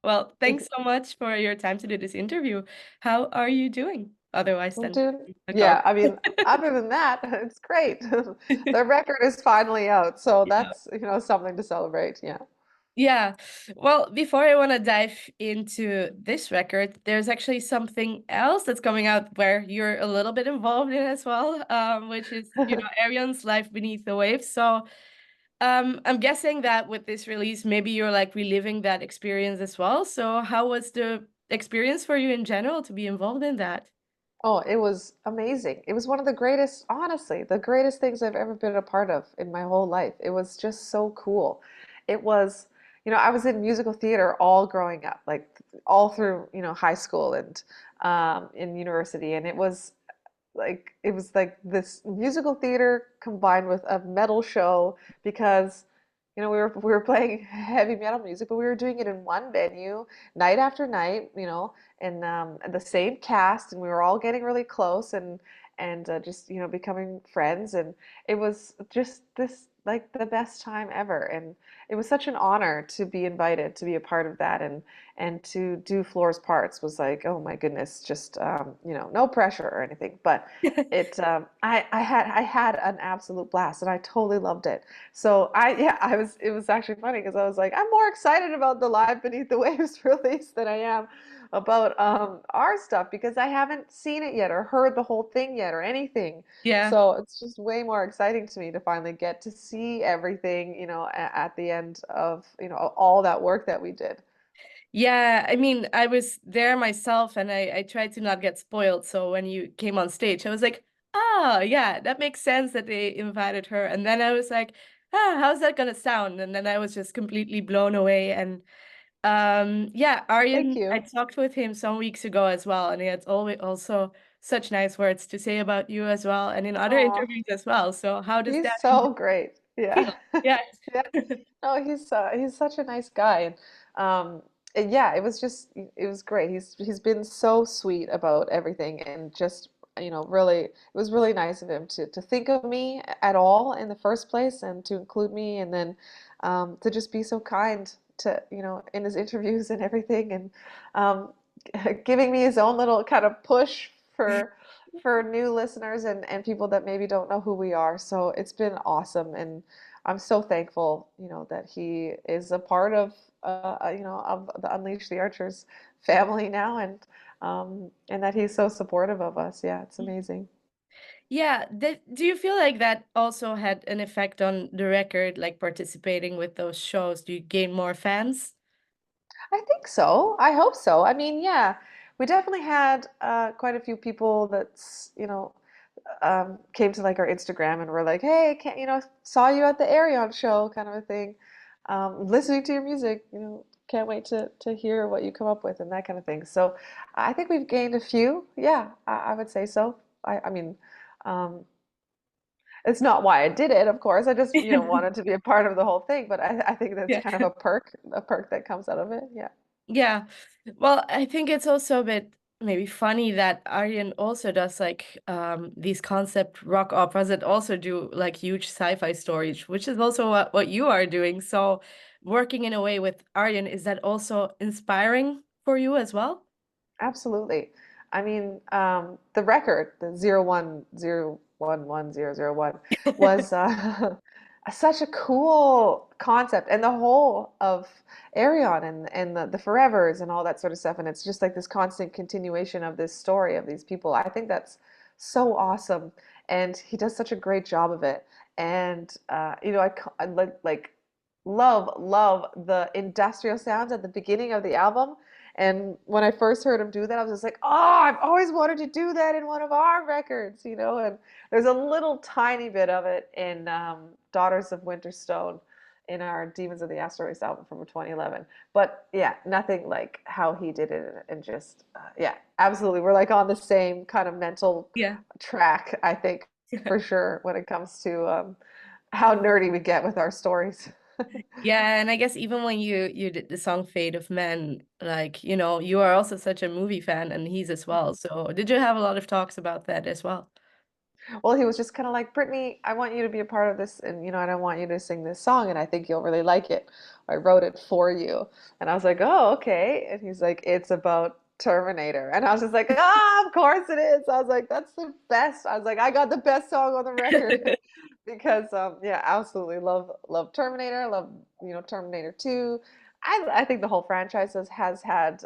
Well, thanks so much for your time to do this interview. How are you doing? Otherwise than Dude, a yeah, car. I mean, other than that, it's great. The record is finally out, so Yeah. that's, something to celebrate. Yeah. Yeah. Well, before I want to dive into this record, there's actually something else that's coming out where you're a little bit involved in as well, which is, Arion's Life Beneath the Waves. So, I'm guessing that with this release, maybe you're like reliving that experience as well. So, how was the experience for you in general to be involved in that? Oh, it was amazing. It was one of the greatest, honestly, the greatest things I've ever been a part of in my whole life. It was just so cool. It was, I was in musical theater all growing up, like all through, high school and in university, and it was like this musical theater combined with a metal show because we were playing heavy metal music, but we were doing it in one venue night after night, and the same cast, and we were all getting really close and just becoming friends, and it was just this like the best time ever, and it was such an honor to be invited to be a part of that, and to do Floor's parts was like, oh my goodness, just no pressure or anything, but I had an absolute blast, and I totally loved it. So it was actually funny because I was like, I'm more excited about the Live Beneath the Waves release than I am about our stuff because I haven't seen it yet or heard the whole thing yet or anything. Yeah. So it's just way more exciting to me to finally get to see everything, at the end of, all that work that we did. Yeah, I mean, I was there myself and I tried to not get spoiled. So when you came on stage, I was like, ah, yeah, that makes sense that they invited her. And then I was like, ah, how's that gonna sound? And then I was just completely blown away. And yeah, Thank Arion, I you. talked with him some weeks ago as well, and he had always also such nice words to say about you as well, and in other Oh, interviews as well. So how does he's that so great. Yeah. feel? Yeah. Yeah. No, he's such a nice guy. And yeah, it was great. He's been so sweet about everything and just, really it was really nice of him to think of me at all in the first place and to include me and then to just be so kind to, in his interviews and everything and um, giving me his own little kind of push for new listeners and people that maybe don't know who we are. So it's been awesome and I'm so thankful, that he is a part of the Unleash the Archers family now, and that he's so supportive of us. Yeah, it's amazing. Yeah, do you feel like that also had an effect on the record, like participating with those shows? Do you gain more fans? I think so. I hope so. I mean, yeah, we definitely had quite a few people that's, came to like our Instagram and were like, "Hey, can, saw you at the Arion show," kind of a thing. Listening to your music, can't wait to hear what you come up with and that kind of thing. So I think we've gained a few. Yeah, I would say so. I mean, um, it's not why I did it, of course. I just, wanted to be a part of the whole thing. But I think that's Yeah. kind of a perk that comes out of it. Yeah. Yeah. Well, I think it's also a bit maybe funny that Arion also does like these concept rock operas that also do like huge sci-fi stories, which is also what you are doing. So working in a way with Arion, is that also inspiring for you as well? Absolutely. I mean, the record, the 01011001, was such a cool concept, and the whole of Arion and the Forevers and all that sort of stuff. And it's just like this constant continuation of this story of these people. I think that's so awesome, and he does such a great job of it. And I like love the industrial sounds at the beginning of the album. And when I first heard him do that, I was just like, oh, I've always wanted to do that in one of our records, And there's a little tiny bit of it in Daughters of Winterstone in our Demons of the Asteroids album from 2011. But yeah, nothing like how he did it. And just, yeah, absolutely. We're like on the same kind of mental Yeah. track, I think, for sure, when it comes to how nerdy we get with our stories. Yeah, and I guess even when you did the song Fate of Men, like, you are also such a movie fan and he's as well. So did you have a lot of talks about that as well? Well, he was just kind of like, Brittany, I want you to be a part of this, and I don't want you to sing this song, and I think you'll really like it. I wrote it for you. And I was like, oh, okay. And he's like, it's about Terminator. And I was just like, ah, of course it is. I was like, that's the best. I was like, I got the best song on the record. Because yeah, absolutely love Terminator, love, Terminator 2. I think the whole franchise has had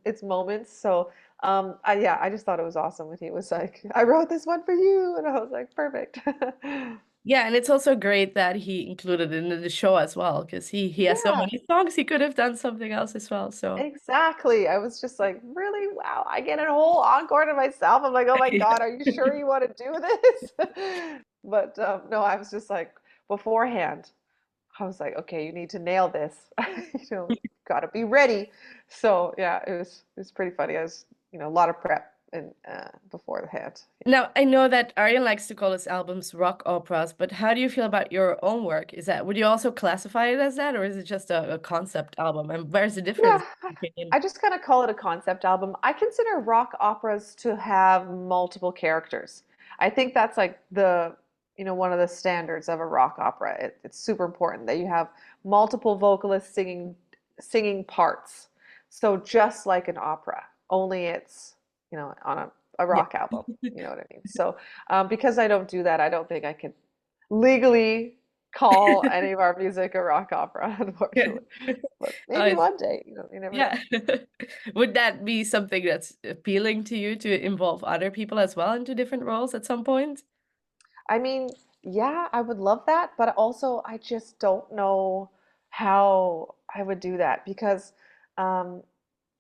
its moments. So yeah, I just thought it was awesome when he was like, I wrote this one for you, and I was like, perfect. Yeah, and it's also great that he included it in the show as well, because he has so Yeah, many songs. He could have done something else as well. So exactly. I was just like, really? Wow, I get a whole encore to myself. I'm like, oh my yeah. God, are you sure you want to do this? But no, I was just like, beforehand, I was like, okay, you need to nail this. Gotta be ready. So yeah, it was pretty funny. I was, a lot of prep and beforehand. Now, I know that Arion likes to call his albums rock operas, but how do you feel about your own work? Would you also classify it as that, or is it just a concept album? And where's the difference, Yeah, in your opinion? I just kind of call it a concept album. I consider rock operas to have multiple characters. I think that's like one of the standards of a rock opera. It's super important that you have multiple vocalists singing parts. So just like an opera, only it's, on a Yeah. rock album. You know what I mean? So because I don't do that, I don't think I can legally call any of our music a rock opera, Yeah. unfortunately. But maybe Uh, one day, you never know. yeah. Would that be something that's appealing to you to involve other people as well into different roles at some point? I mean, yeah, I would love that, but also I just don't know how I would do that because um,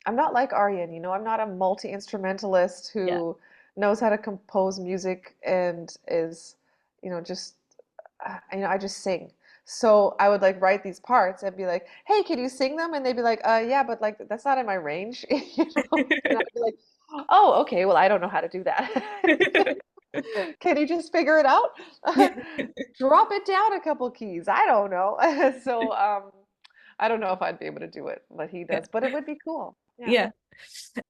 I'm not like Arion, I'm not a multi-instrumentalist Yeah. who knows how to compose music and is, just, I just sing. So I would like write these parts and be like, "Hey, can you sing them?" And they'd be like, yeah, but like that's not in my range," And I'd be like, "Oh, okay, well, I don't know how to do that." Can you just figure it out? Yeah. Drop it down a couple keys. I don't know. So I don't know if I'd be able to do it, but he Yeah. does. But it would be cool. Yeah. Yeah.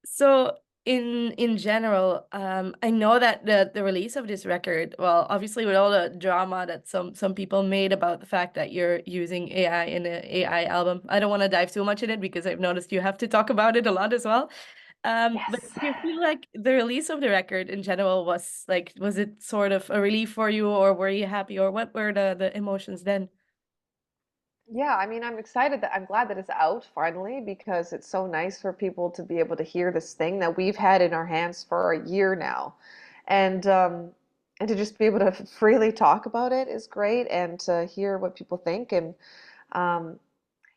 So in general, I know that the release of this record, well, obviously with all the drama that some people made about the fact that you're using AI in an AI album, I don't want to dive too much in it because I've noticed you have to talk about it a lot as well. But Yes. do you feel like the release of the record in general was it sort of a relief for you, or were you happy, or what were the emotions then? Yeah, I mean, I'm glad that it's out finally because it's so nice for people to be able to hear this thing that we've had in our hands for a year now. And and to just be able to freely talk about it is great and to hear what people think and um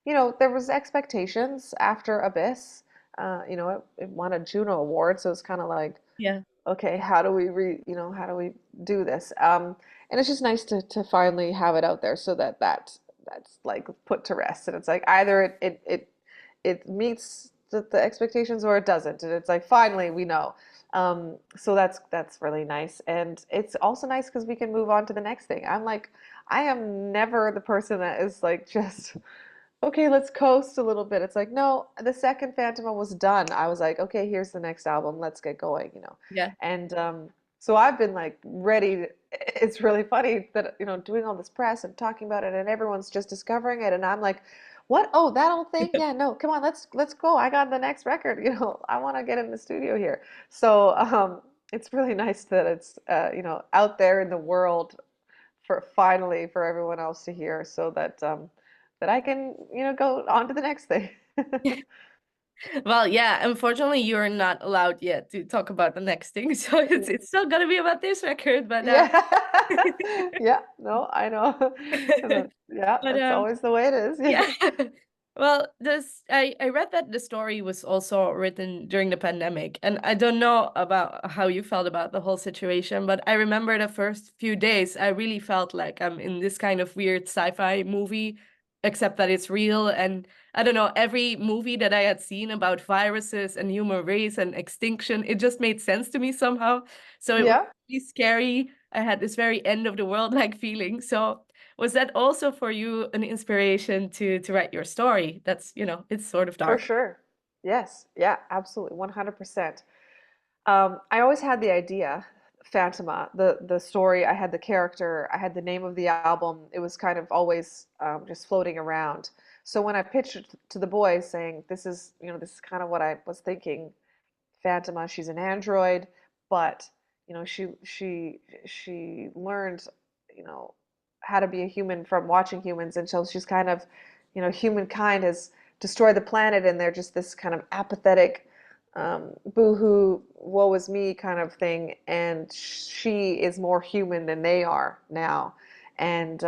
there was expectations after Abyss. It won a Juno Award, so it's kind of like, Yeah. okay, how do we do this? And it's just nice to finally have it out there so that's like put to rest. And it's like either it meets the expectations or it doesn't. And it's like finally we know. So that's really nice. And it's also nice because we can move on to the next thing. I am never the person that is like just okay, let's coast a little bit. It's like, no, the second Phantoma was done. I was like, okay, here's the next album. Let's get going. Yeah. And so I've been like ready. It's really funny that, doing all this press and talking about it and everyone's just discovering it. And I'm like, what? Oh, that old thing? Yeah, no, come on, let's go. I got the next record. I want to get in the studio here. So it's really nice that it's, out there in the world for finally for everyone else to hear so that I can, go on to the next thing. Well, yeah, unfortunately, you're not allowed yet to talk about the next thing, so it's still gonna be about this record, but Yeah. Yeah, no, I know. Yeah, but that's always the way it is. Yeah. yeah. Well, this I read that the story was also written during the pandemic, and I don't know about how you felt about the whole situation, but I remember the first few days I really felt like I'm in this kind of weird sci-fi movie, except that it's real. And I don't know, every movie that I had seen about viruses and human race and extinction, it just made sense to me somehow. So it was Yeah, really scary. I had this very end of the world like feeling. So was that also for you an inspiration to write your story? That's, it's sort of for dark. sure. Yes. Yeah, absolutely. 100%. I always had the idea Phantoma, the story. I had the character. I had the name of the album. It was kind of always just floating around. So when I pitched it to the boys, saying this is, this is kind of what I was thinking. Phantoma, she's an android, but she learned, you know, how to be a human from watching humans, and so she's kind of, humankind has destroyed the planet, and they're just this kind of apathetic, boo-hoo, woe is me kind of thing, and she is more human than they are now, and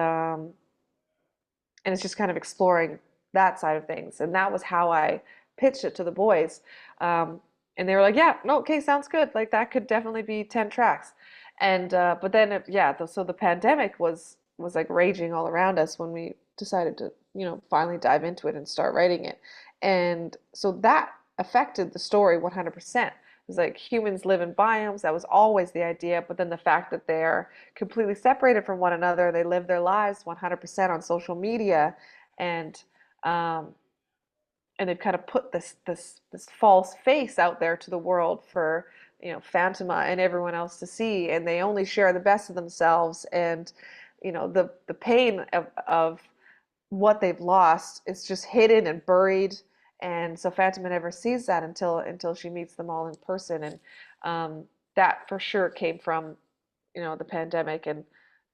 it's just kind of exploring that side of things. And that was how I pitched it to the boys. And they were like, yeah, no, okay, sounds good. Like that could definitely be 10 tracks. And but then so the pandemic was like raging all around us when we decided to, finally dive into it and start writing it. And so that affected the story 100%. It was like humans live in biomes. That was always the idea. But then the fact that they're completely separated from one another, they live their lives 100% on social media, and um, and they've kind of put this false face out there to the world for, Phantoma and everyone else to see, and they only share the best of themselves, and the pain of what they've lost is just hidden and buried, and so Phantoma never sees that until she meets them all in person, and that for sure came from, the pandemic, and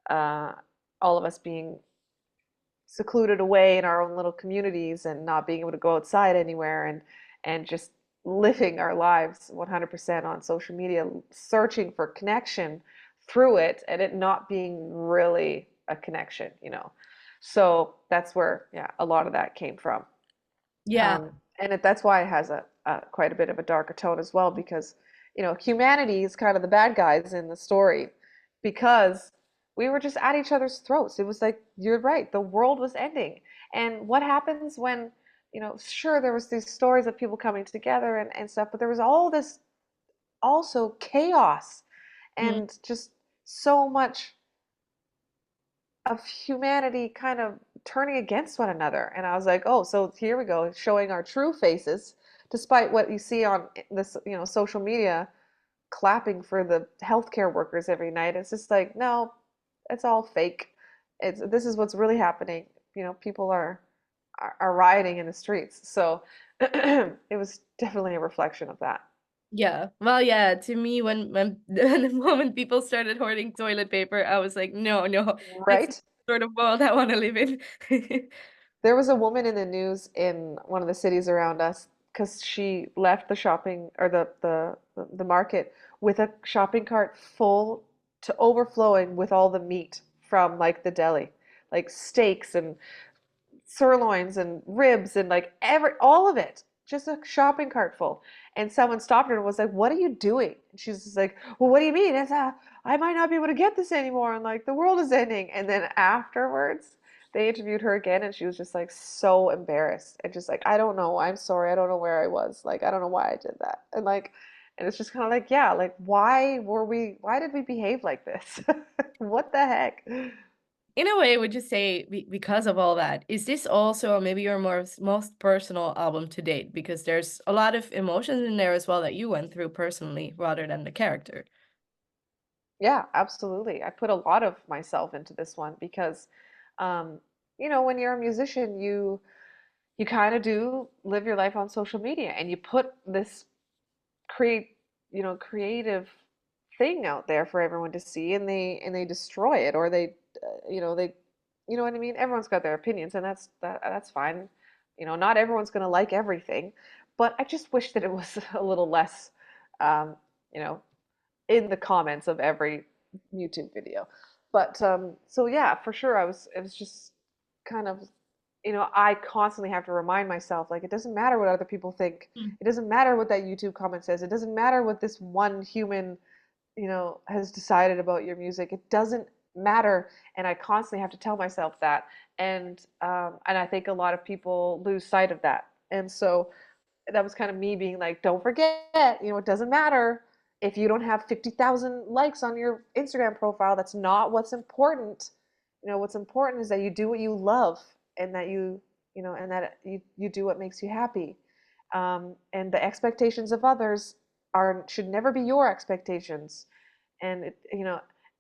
uh, all of us being secluded away in our own little communities and not being able to go outside anywhere, and just living our lives 100% on social media, searching for connection through it, and it not being really a connection. So that's where, yeah, a lot of that came from. Yeah. That's why it has a quite a bit of a darker tone as well, because humanity is kind of the bad guys in the story, because we were just at each other's throats. It was like, you're right, the world was ending. And what happens when, sure, there was these stories of people coming together and stuff, but there was all this also chaos Mm. and just so much of humanity kind of turning against one another. And I was like, oh, so here we go, showing our true faces, despite what you see on this, social media, clapping for the healthcare workers every night. It's just like, no, it's all fake. This is what's really happening. People are rioting in the streets. So it was definitely a reflection of that. Yeah. Well, yeah, to me, when the moment people started hoarding toilet paper, I was like, "No, no, that's not Right? the sort of world I wanna live in." There was a woman in the news in one of the cities around us, because she left the shopping, or the market, with a shopping cart full to overflowing with all the meat from like the deli, like steaks and sirloins and ribs and like all of it, just a shopping cart full. And someone stopped her and was like, "What are you doing?" And she's just like, "Well, what do you mean? I might not be able to get this anymore, and like the world is ending." And then afterwards, they interviewed her again, and she was just like so embarrassed and just like, "I don't know. I'm sorry. I don't know where I was. Like, I don't know why I did that." And it's just kind of like, yeah, like why did we behave like this? What the heck? In a way, would you say because of all that, is this also maybe your most personal album to date? Because there's a lot of emotions in there as well that you went through personally rather than the character. Yeah, absolutely. I put a lot of myself into this one because, um, when you're a musician, you kind of do live your life on social media, and you put this create, creative thing out there for everyone to see, and they destroy it, or they, what I mean? Everyone's got their opinions, and that's fine. Not everyone's going to like everything, but I just wish that it was a little less, um, you know, in the comments of every YouTube video. But so yeah, for sure, it was just kind of, I constantly have to remind myself, like, it doesn't matter what other people think. Mm. It doesn't matter what that YouTube comment says. It doesn't matter what this one human, has decided about your music. It doesn't matter. And I constantly have to tell myself that. And I think a lot of people lose sight of that. And so that was kind of me being like, don't forget, it doesn't matter if you don't have 50,000 likes on your Instagram profile. That's not what's important. What's important is that you do what you love, and that and that you do what makes you happy. And the expectations of others should never be your expectations. and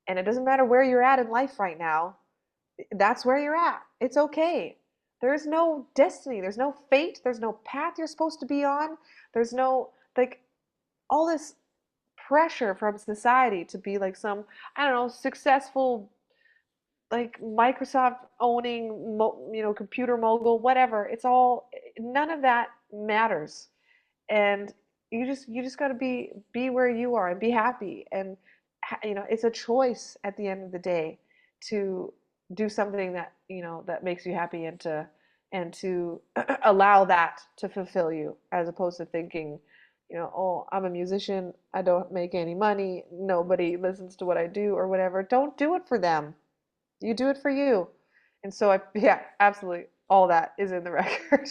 and it doesn't matter where you're at in life right now. That's where you're at. It's okay. There's no destiny, there's no fate, there's no path you're supposed to be on. There's no, like, all this pressure from society to be like some, I don't know, successful, like Microsoft owning, computer mogul, whatever. It's all, none of that matters. And you just got to be where you are and be happy. And it's a choice at the end of the day to do something that, that makes you happy, and to allow that to fulfill you, as opposed to thinking, oh, I'm a musician, I don't make any money, nobody listens to what I do or whatever. Don't do it for them. You do it for you. And so yeah, absolutely, all that is in the record.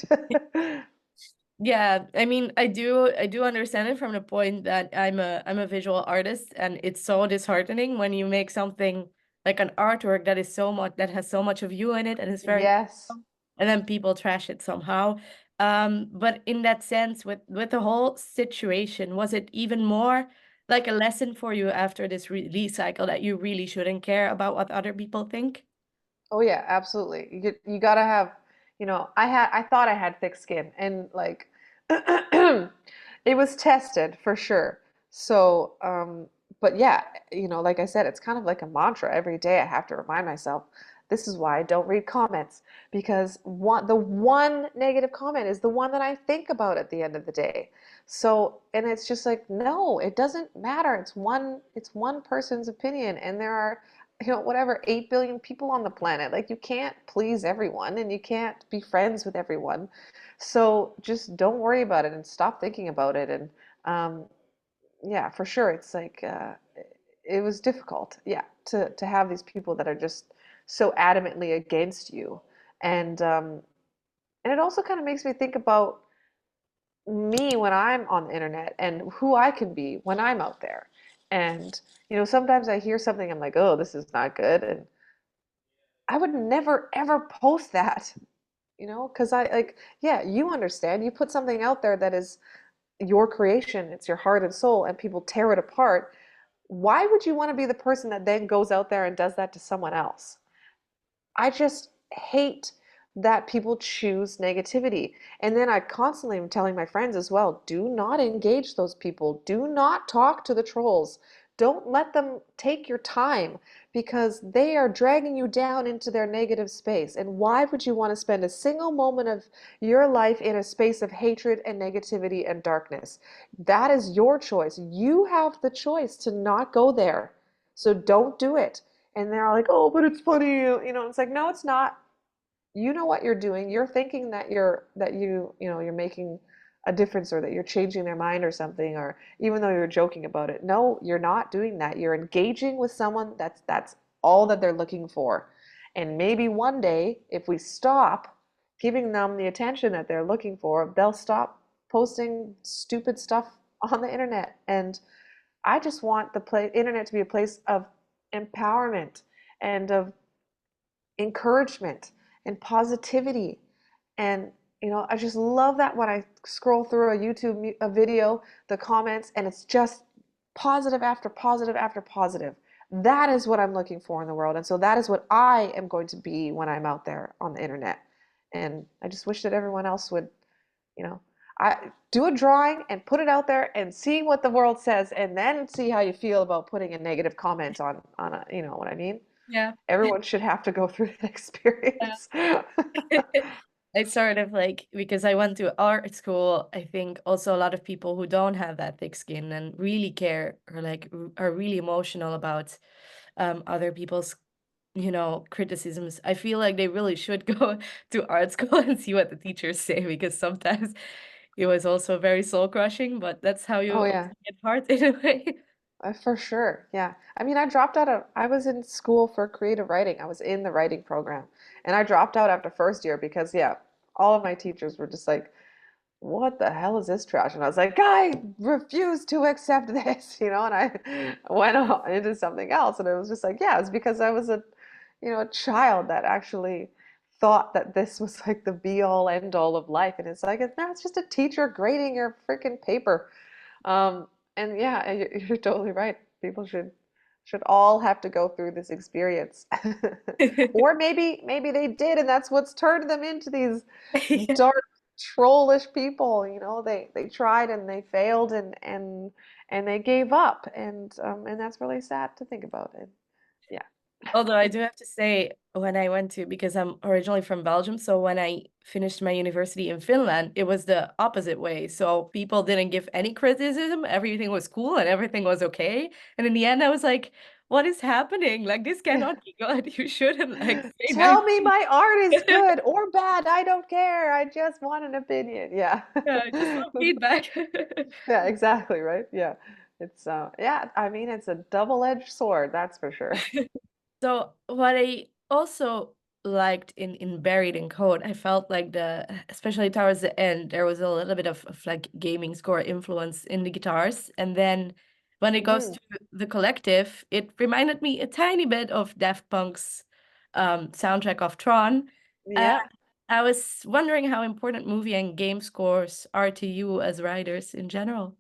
Yeah, I mean, I do understand it from the point that I'm a visual artist, and it's so disheartening when you make something like an artwork that is so much that has so much of you in it and is very Yes. personal, and then people trash it somehow. But in that sense, with the whole situation, was it even more like a lesson for you after this release cycle that you really shouldn't care about what other people think? Oh yeah, absolutely. You gotta have, I thought I had thick skin, and like it was tested for sure. So, but yeah, like I said, it's kind of like a mantra. Every day I have to remind myself, this is why I don't read comments, because the one negative comment is the one that I think about at the end of the day. So, and it's just like, no, it doesn't matter. It's one person's opinion, and there are, whatever, 8 billion people on the planet. Like, you can't please everyone, and you can't be friends with everyone. So just don't worry about it and stop thinking about it. And um, yeah, for sure, it's like, it was difficult, yeah, to have these people that are just so adamantly against you. And it also kind of makes me think about me when I'm on the internet and who I can be when I'm out there. And sometimes I hear something, I'm like, oh, this is not good, and I would never ever post that, because I, like, yeah, you understand. You put something out there that is your creation, it's your heart and soul, and people tear it apart. Why would you want to be the person that then goes out there and does that to someone else? I just hate that people choose negativity. And then I constantly am telling my friends as well, do not engage those people. Do not talk to the trolls. Don't let them take your time, because they are dragging you down into their negative space. And why would you want to spend a single moment of your life in a space of hatred and negativity and darkness? That is your choice. You have the choice to not go there. So don't do it. And they're all like, oh, but it's funny, it's like, no, it's not. You know what you're doing. You're thinking that you're making a difference, or that you're changing their mind or something, or even though you're joking about it. No, you're not doing that. You're engaging with someone that's all that they're looking for. And maybe one day, if we stop giving them the attention that they're looking for, they'll stop posting stupid stuff on the internet. And I just want the internet to be a place of empowerment and of encouragement and positivity. And I just love that when I scroll through a YouTube a video, the comments, and it's just positive after positive after positive. That is what I'm looking for in the world. And so that is what I am going to be when I'm out there on the internet. And I just wish that everyone else would, you know, I do a drawing and put it out there and see what the world says, and then see how you feel about putting a negative comment on a, what I mean? Yeah. Everyone should have to go through that experience. I sort of like, because I went to art school, I think also a lot of people who don't have that thick skin and really care, or like are really emotional about other people's, criticisms. I feel like they really should go to art school and see what the teachers say, because sometimes it was also very soul crushing, but that's how you Oh also yeah, get hard in a way. for sure. Yeah. I mean, I was in school for creative writing. I was in the writing program, and I dropped out after first year because, yeah, all of my teachers were just like, what the hell is this trash? And I was like, I refuse to accept this, and I went on into something else. And it was just like, yeah, it's because I was a child that actually thought that this was like the be all end all of life. And it's like, no, it's just a teacher grading your freaking paper. And yeah, you're totally right. People should should all have to go through this experience. Or maybe they did, and that's what's turned them into these Yeah. dark, trollish people. You know, they tried and they failed and they gave up, and that's really sad to think about it. Yeah. Although I do have to say, when I went to, because I'm originally from Belgium, so when I finished my university in Finland, it was the opposite way. So people didn't give any criticism, everything was cool and everything was okay. And in the end, I was like, what is happening? Like, this cannot be good. You shouldn't like say nice Tell me things. my art is good or bad. I don't care. I just want an opinion. Yeah. Yeah, I just want feedback. Yeah, exactly, right? Yeah. It's yeah, I mean it's a double-edged sword, that's for sure. So what I also liked in Buried in Code, I felt like especially towards the end, there was a little bit of like gaming score influence in the guitars. And then when it goes Mm, to the collective, it reminded me a tiny bit of Daft Punk's soundtrack of Tron. And yeah, I was wondering how important movie and game scores are to you as writers in general.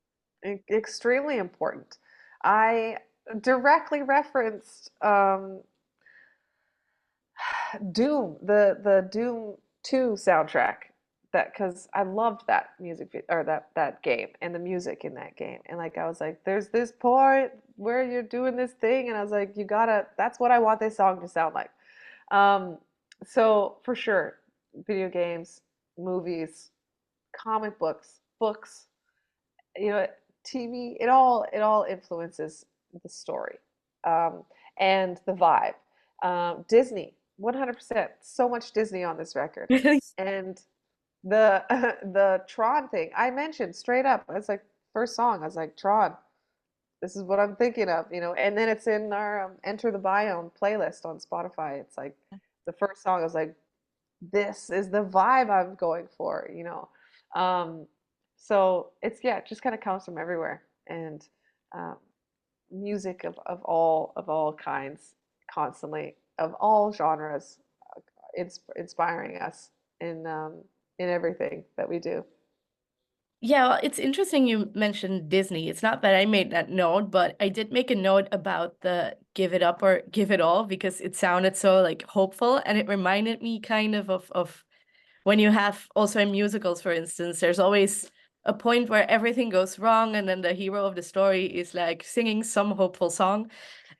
extremely important. I directly referenced Doom, the Doom 2 soundtrack that because I loved that or that game and the music in that game. And like I was like, there's this point where you're doing this thing, and I was like, you gotta, that's what I want this song to sound like. Um, so for sure, video games, movies, comic books, books, you know, TV, it all influences the story, um, and the vibe. Disney, 100%. So much Disney on this record, Really? and the the Tron thing I mentioned straight up. It's like first song. I was like Tron. This is what I'm thinking of, you know. And then it's in our Enter the Biome playlist on Spotify. It's like the first song. I was like, this is the vibe I'm going for, you know. Um, so it's yeah, it just kind of comes from everywhere, and um, music of all kinds, constantly of all genres, inspiring us in everything that we do. Yeah, well, it's interesting you mentioned Disney. It's not that I made that note, but I did make a note about the give it up or give it all because it sounded so like hopeful and it reminded me kind of when you have also in musicals, for instance, there's always a point where everything goes wrong and then the hero of the story is like singing some hopeful song.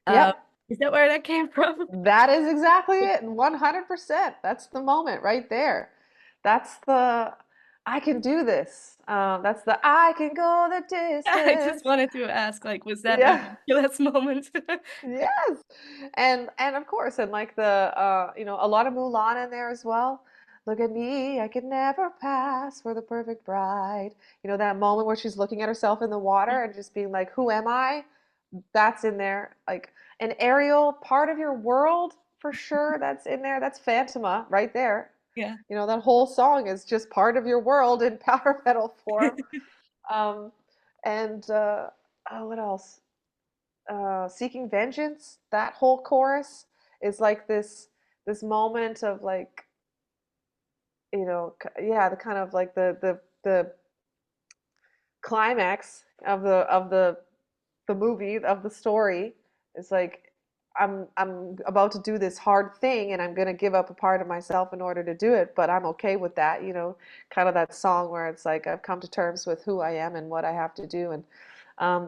Um, Yep, is that where that came from? that is exactly it. 100%. That's the moment right there. That's the I can do this. That's the I can go the I just distance. wanted to ask, like, was that a Yeah. ridiculous moment? Yes. And of course, and like the you know, a lot of Mulan in there as well. Look at me, I could never pass for the perfect bride. You know, that moment where she's looking at herself in the water and just being like, who am I? That's in there. Like an Ariel, part of your world for sure. That's in there. That's Phantoma right there. Yeah. You know, that whole song is just part of your world in power metal form. Um, and oh, what else? Seeking vengeance, that whole chorus is like this moment of like, you know, yeah, the kind of like the climax of the movie, of the story. It's like I'm about to do this hard thing and I'm gonna give up a part of myself in order to do it, but I'm okay with that, you know, kind of that song where it's like I've come to terms with who I am and what I have to do, and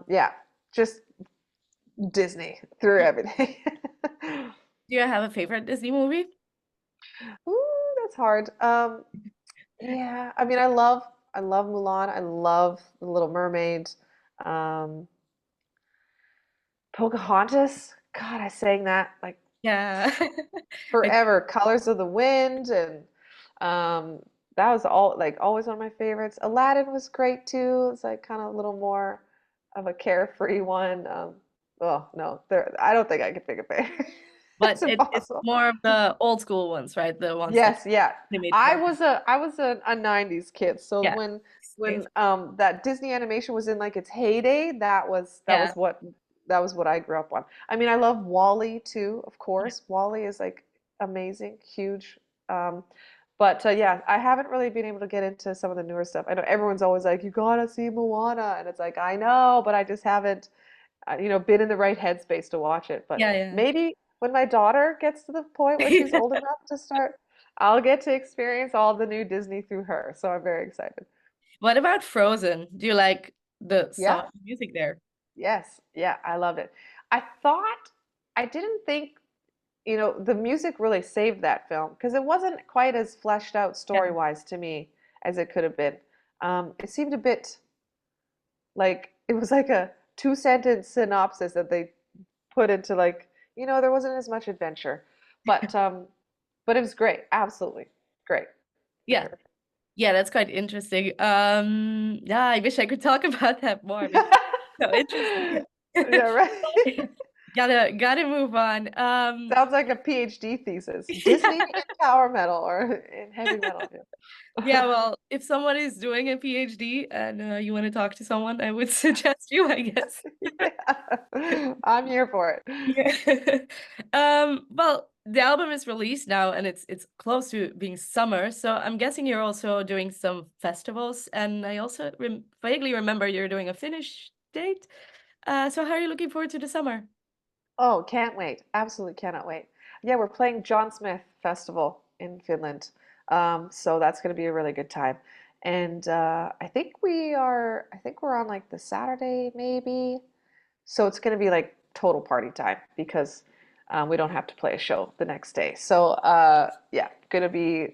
yeah, just Disney through everything. Do you have a favorite Disney movie? Ooh, that's hard. Yeah, I mean, I love Mulan. I love The Little Mermaid. Um, Pocahontas. God, I sang that like Yeah. I, forever. Colors of the Wind, and um, that was all like always one of my favorites. Aladdin was great too. It's like kind of a little more of a carefree one. Oh no, I don't think I could pick a favorite. but It's it's impossible. more of the old school ones, right? The ones that Yes, yeah. they made I for. was a 90s kid. So Yeah. when Same. that Disney animation was in like its heyday, that was that Yeah. was what that was what I grew up on. I mean, I love Wall-E too, of course. Wall-E is like amazing, huge. Um, but yeah, I haven't really been able to get into some of the newer stuff. I know everyone's always like, you gotta see Moana, and it's like I know, but I just haven't. been in the right headspace to watch it. But Yeah, maybe when my daughter gets to the point where she's yeah. old enough to start, I'll get to experience all the new Disney through her. So I'm very excited. What about Frozen? Do you like the Yeah. song music there? Yes. Yeah. I loved it. I thought, I didn't think, the music really saved that film because it wasn't quite as fleshed out Yeah. story-wise to me as it could have been. It seemed a bit like it was like a two-sentence synopsis that they put into like, there wasn't as much adventure. But it was great. Absolutely great for Yeah. sure. Yeah, that's quite interesting. Yeah, I wish I could talk about that more because it's so interesting. Yeah, right. Gotta move on. Sounds like a PhD thesis. Disney in power metal or in heavy metal. Yeah. Yeah, well, if someone is doing a PhD and you want to talk to someone, I would suggest you, I guess. Yeah. I'm here for it. Yeah. Well, the album is released now and it's close to being summer, so I'm guessing you're also doing some festivals, and I also vaguely remember you're doing a Finnish date. So how are you looking forward to the summer? Oh, can't wait. Absolutely cannot wait. Yeah, we're playing John Smith Festival in Finland. So that's going to be a really good time. And I think we're on like the Saturday maybe. So it's going to be like total party time because we don't have to play a show the next day. So yeah, going to be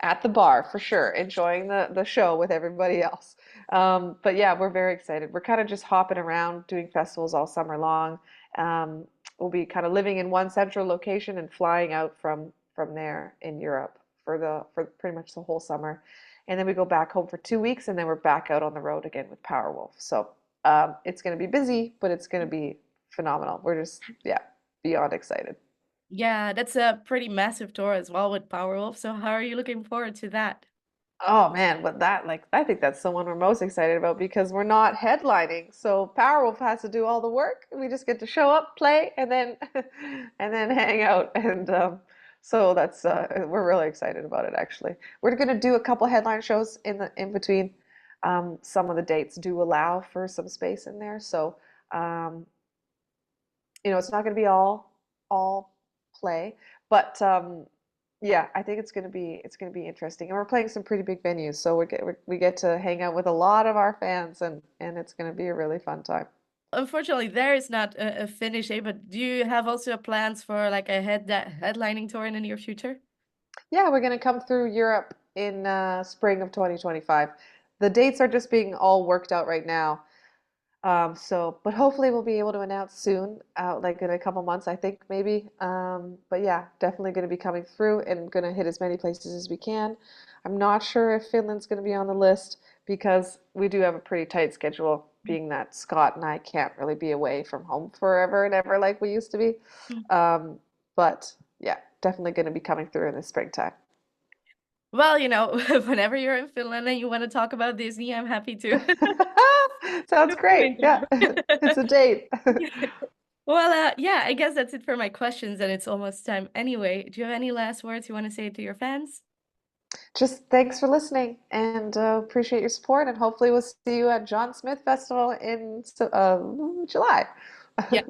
at the bar for sure, enjoying the show with everybody else. But yeah, we're very excited. We're kind of just hopping around doing festivals all summer long. Um, we'll be kind of living in one central location and flying out from there in Europe for pretty much the whole summer. And then we go back home for 2 weeks and then we're back out on the road again with Powerwolf. So it's going to be busy, but it's going to be phenomenal. We're just, yeah, beyond excited. Yeah, that's a pretty massive tour as well with Powerwolf. So how are you looking forward to that? Oh man, but I think that's the one we're most excited about because we're not headlining. So Powerwolf has to do all the work. We just get to show up, play, and then and then hang out. And so that's we're really excited about it actually. We're gonna do a couple headline shows in between. Some of the dates do allow for some space in there. So um, it's not gonna be all play, but yeah, I think it's gonna be interesting, and we're playing some pretty big venues, so we get to hang out with a lot of our fans, and it's gonna be a really fun time. Unfortunately, there is not a Finnish date, but do you have also plans for like a headlining tour in the near future? Yeah, we're gonna come through Europe in spring of 2025. The dates are just being all worked out right now. But hopefully we'll be able to announce soon, like in a couple months, I think maybe. But yeah, definitely going to be coming through and going to hit as many places as we can. I'm not sure if Finland's going to be on the list because we do have a pretty tight schedule, being that Scott and I can't really be away from home forever and ever like we used to be. Um, but yeah, definitely going to be coming through in the springtime. Well, whenever you're in Finland and you want to talk about Disney, I'm happy to. Sounds great. Yeah, it's a date. Well, yeah, I guess that's it for my questions, and it's almost time anyway. Do you have any last words you want to say to your fans? Just thanks for listening and appreciate your support. And hopefully, we'll see you at John Smith Festival in July. Yeah.